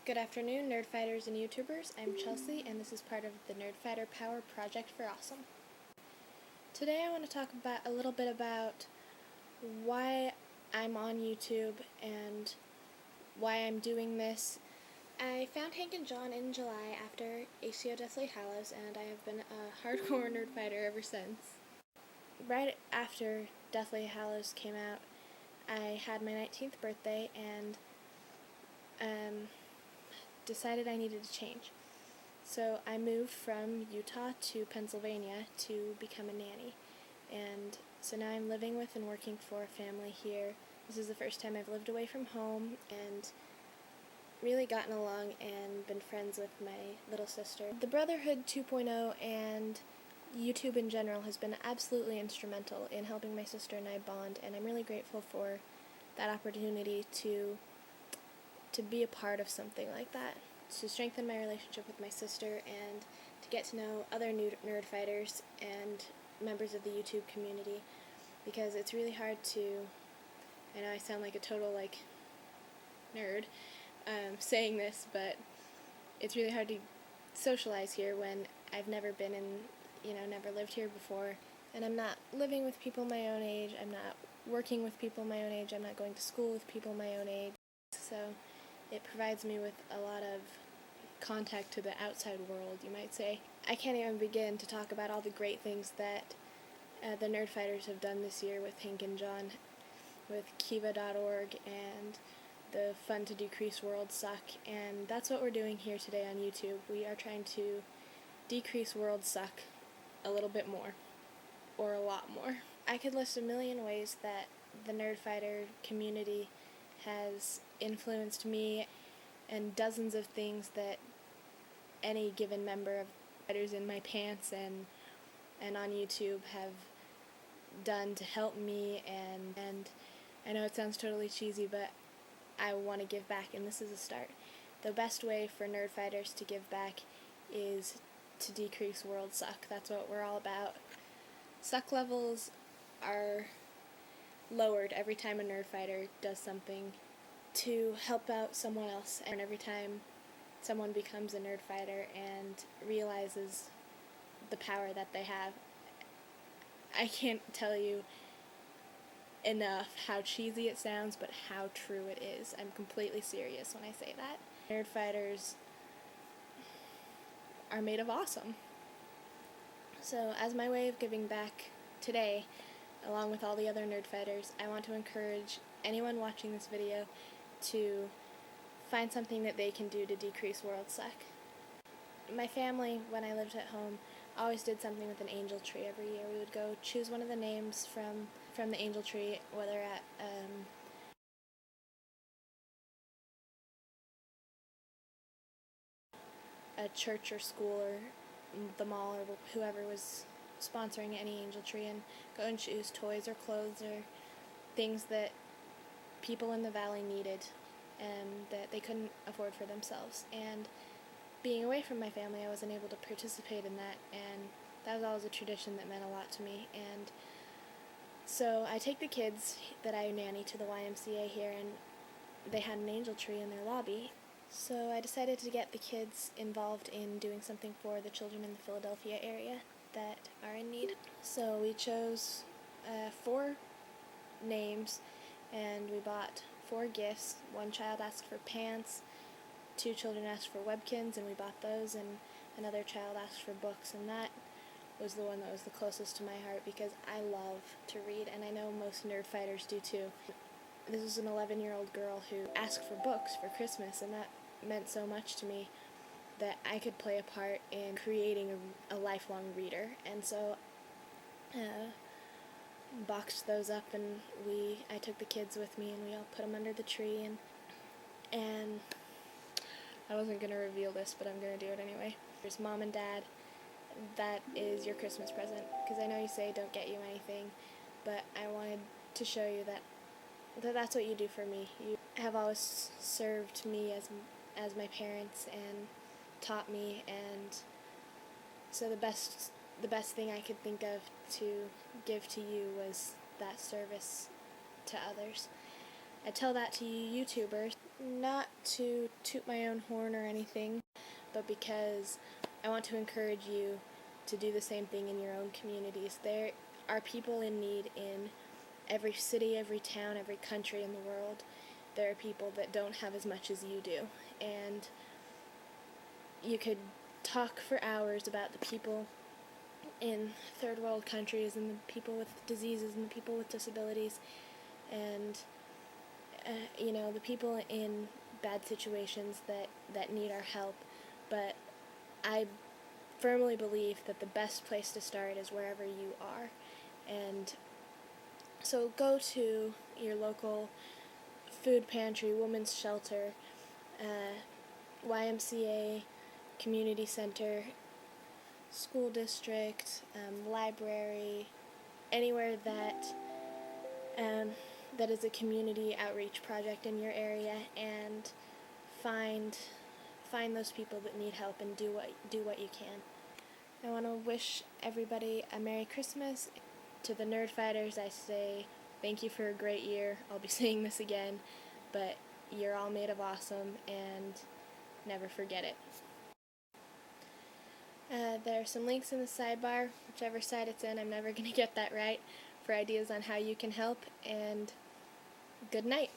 Good afternoon, Nerdfighters and YouTubers. I'm Chelsea, and this is part of the Nerdfighter Power Project for Awesome. Today I want to talk a little bit about why I'm on YouTube and why I'm doing this. I found Hank and John in July after ACO Deathly Hallows, and I have been a hardcore Nerdfighter ever since. Right after Deathly Hallows came out, I had my 19th birthday and decided I needed to change. So I moved from Utah to Pennsylvania to become a nanny. And so now I'm living with and working for a family here. This is the first time I've lived away from home and really gotten along and been friends with my little sister. The Brotherhood 2.0 and YouTube in general has been absolutely instrumental in helping my sister and I bond, and I'm really grateful for that opportunity to be a part of something like that, to strengthen my relationship with my sister and to get to know other nerd fighters and members of the YouTube community, because it's really hard to, I know I sound like a total nerd saying this, but it's really hard to socialize here when I've never been never lived here before, and I'm not living with people my own age, I'm not working with people my own age, I'm not going to school with people my own age, so it provides me with a lot of contact to the outside world, you might say. I can't even begin to talk about all the great things that the Nerdfighters have done this year with Hank and John, with Kiva.org and the Fund to Decrease worldsuck, and that's what we're doing here today on YouTube. We are trying to decrease worldsuck a little bit more, or a lot more. I could list a million ways that the Nerdfighter community has influenced me, and dozens of things that any given member of Fighters in My Pants and on YouTube have done to help me, and I know it sounds totally cheesy, but I want to give back, and this is a start. The best way for Nerdfighters to give back is to decrease worldsuck. That's what we're all about. Suck levels are lowered every time a Nerdfighter does something to help out someone else, and every time someone becomes a Nerdfighter and realizes the power that they have. I can't tell you enough how cheesy it sounds, but how true it is. I'm completely serious when I say that. Nerdfighters are made of awesome. So as my way of giving back today, along with all the other Nerdfighters, I want to encourage anyone watching this video to find something that they can do to decrease worldsuck. My family, when I lived at home, always did something with an angel tree every year. We would go choose one of the names from the angel tree, whether at a church or school or the mall or whoever was sponsoring any angel tree, and go and choose toys or clothes or things that people in the valley needed that they couldn't afford for themselves. And being away from my family, I wasn't able to participate in that, and that was always a tradition that meant a lot to me. And so I take the kids that I nanny to the YMCA here, and they had an angel tree in their lobby. So I decided to get the kids involved in doing something for the children in the Philadelphia area that are in need. So we chose 4 names, and we bought 4 gifts. One child asked for pants, 2 children asked for webkins, and we bought those, and another child asked for books, and that was the one that was the closest to my heart, because I love to read, and I know most Nerdfighters do too. This was an 11-year-old girl who asked for books for Christmas, and that meant so much to me that I could play a part in creating a lifelong reader. And so boxed those up, and I took the kids with me, and we all put them under the tree, and I wasn't going to reveal this, but I'm going to do it anyway. There's Mom and Dad, that is your Christmas present, because I know you say don't get you anything, but I wanted to show you that that's what you do for me. You have always served me as my parents and taught me, and so the best thing I could think of to give to you was that service to others. I tell that to you YouTubers. not to toot my own horn or anything, but because I want to encourage you to do the same thing in your own communities. There are people in need in every city, every town, every country in the world. There are people that don't have as much as you do, and you could talk for hours about the people in third world countries and the people with diseases and the people with disabilities and the people in bad situations that need our help. But I firmly believe that the best place to start is wherever you are. And so go to your local food pantry, women's shelter, YMCA, community center, school district, library, anywhere that is a community outreach project in your area, and find those people that need help and do what you can. I want to wish everybody a Merry Christmas. To the Nerdfighters, I say thank you for a great year. I'll be saying this again, but you're all made of awesome, and never forget it. There are some links in the sidebar, whichever side it's in. I'm never going to get that right, for ideas on how you can help, and good night.